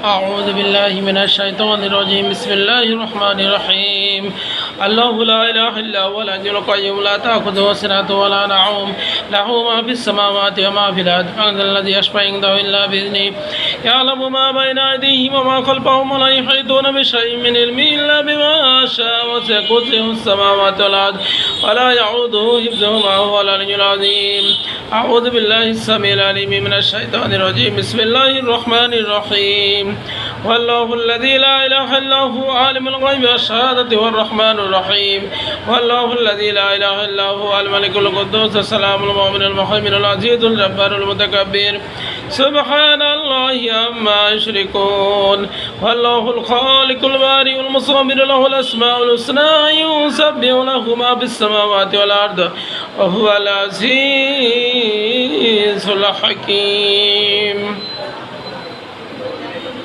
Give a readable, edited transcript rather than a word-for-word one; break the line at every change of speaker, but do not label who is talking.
أعوذ بالله من الشيطان الرجيم بسم الله الرحمن الرحيم الله لا إله إلا هو الحي القيوم لا تأخذه سنة ولا نوم له ما في السماوات وما في الأرض من ذا الذي يشفع عنده إلا بإذنه يعلم ما بين أيديهم وما خلفهم ولا يحيطون بشيء من علمه إلا بما شاء وسع كرسيه السماوات والأرض ولا يعوده حفظهما وهو العلي العظيم أعوذ بالله السميع العليم من الشيطان الرجيم بسم الله الرحمن الرحيم والله الذي لا إله إلا هو عالم الغيب والشهادة والرحمن الرحيم والله الذي لا إله إلا هو الملك القدوس السلام المؤمن المهيمن العزيز الجبار المتكبر سبحان الله عما يشركون والله الخالق البارئ المصور له الأسماء الحسنى يسبح له ما في السماوات والأرض وهو العزيز الحكيم.